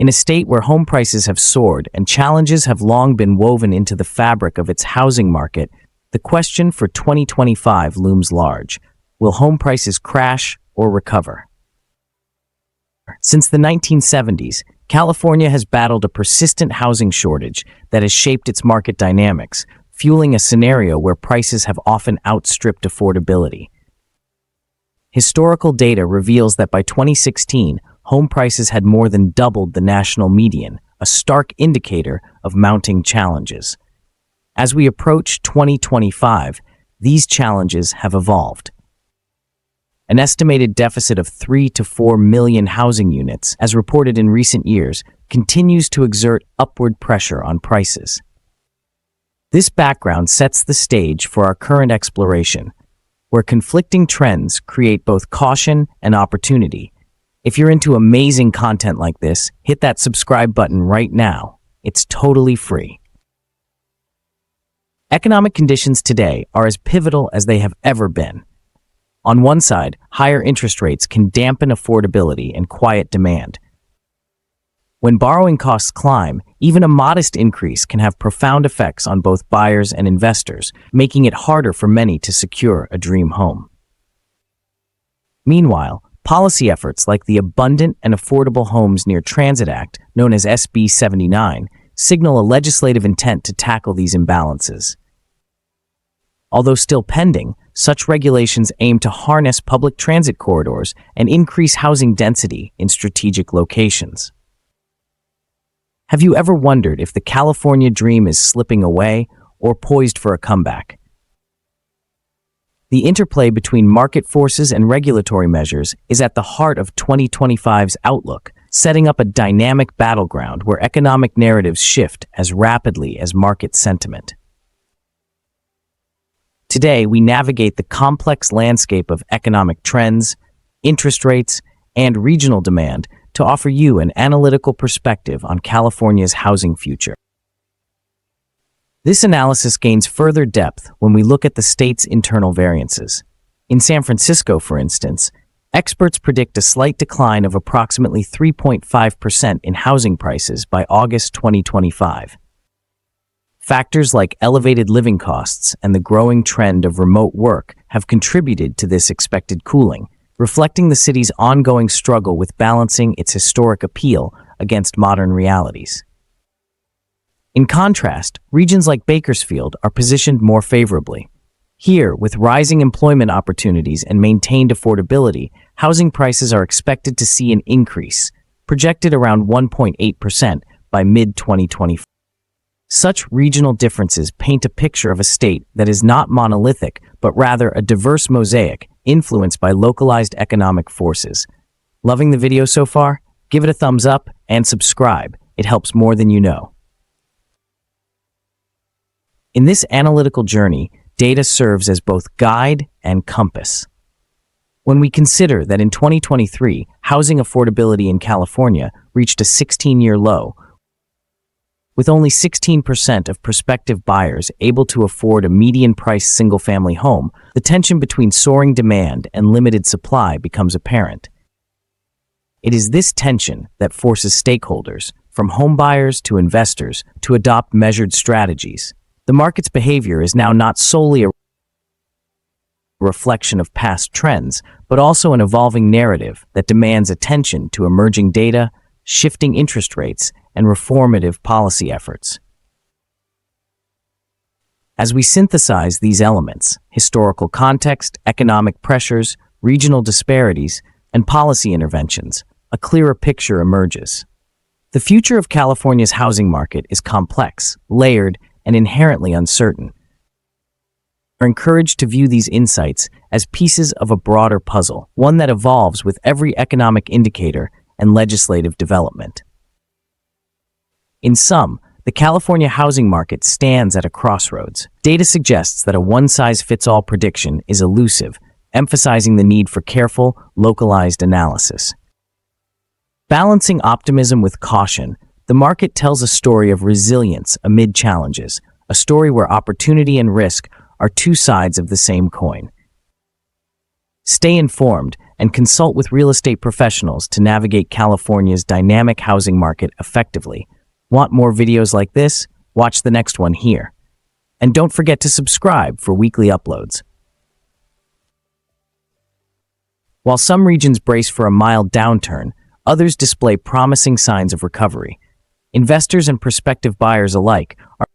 In a state where home prices have soared and challenges have long been woven into the fabric of its housing market, the question for 2025 looms large. Will home prices crash or recover? Since the 1970s, California has battled a persistent housing shortage that has shaped its market dynamics, fueling a scenario where prices have often outstripped affordability. Historical data reveals that by 2016, home prices had more than doubled the national median, a stark indicator of mounting challenges. As we approach 2025, these challenges have evolved. An estimated deficit of 3 to 4 million housing units, as reported in recent years, continues to exert upward pressure on prices. This background sets the stage for our current exploration, where conflicting trends create both caution and opportunity. If you're into amazing content like this, hit that subscribe button right now. It's totally free. Economic conditions today are as pivotal as they have ever been. On one side, higher interest rates can dampen affordability and quiet demand. When borrowing costs climb, even a modest increase can have profound effects on both buyers and investors, making it harder for many to secure a dream home. Meanwhile, policy efforts like the Abundant and Affordable Homes Near Transit Act, known as SB 79, signal a legislative intent to tackle these imbalances. Although still pending, such regulations aim to harness public transit corridors and increase housing density in strategic locations. Have you ever wondered if the California dream is slipping away or poised for a comeback? The interplay between market forces and regulatory measures is at the heart of 2025's outlook, setting up a dynamic battleground where economic narratives shift as rapidly as market sentiment. Today, we navigate the complex landscape of economic trends, interest rates, and regional demand to offer you an analytical perspective on California's housing future. This analysis gains further depth when we look at the state's internal variances. In San Francisco, for instance, experts predict a slight decline of approximately 3.5% in housing prices by August 2025. Factors like elevated living costs and the growing trend of remote work have contributed to this expected cooling, reflecting the city's ongoing struggle with balancing its historic appeal against modern realities. In contrast, regions like Bakersfield are positioned more favorably. Here, with rising employment opportunities and maintained affordability, housing prices are expected to see an increase, projected around 1.8% by mid-2024. Such regional differences paint a picture of a state that is not monolithic, but rather a diverse mosaic influenced by localized economic forces. Loving the video so far? Give it a thumbs up and subscribe. It helps more than you know. In this analytical journey, data serves as both guide and compass. When we consider that in 2023, housing affordability in California reached a 16-year low, with only 16% of prospective buyers able to afford a median-priced single-family home, the tension between soaring demand and limited supply becomes apparent. It is this tension that forces stakeholders, from home buyers to investors, to adopt measured strategies. The market's behavior is now not solely a reflection of past trends, but also an evolving narrative that demands attention to emerging data, shifting interest rates, and reformative policy efforts. As we synthesize these elements, historical context, economic pressures, regional disparities, and policy interventions, a clearer picture emerges. The future of California's housing market is complex, layered, and inherently uncertain. We are encouraged to view these insights as pieces of a broader puzzle, one that evolves with every economic indicator and legislative development. In sum, the California housing market stands at a crossroads. Data suggests that a one-size-fits-all prediction is elusive, emphasizing the need for careful, localized analysis. Balancing optimism with caution, the market tells a story of resilience amid challenges, a story where opportunity and risk are two sides of the same coin. Stay informed and consult with real estate professionals to navigate California's dynamic housing market effectively. Want more videos like this? Watch the next one here. And don't forget to subscribe for weekly uploads. While some regions brace for a mild downturn, others display promising signs of recovery. Investors and prospective buyers alike are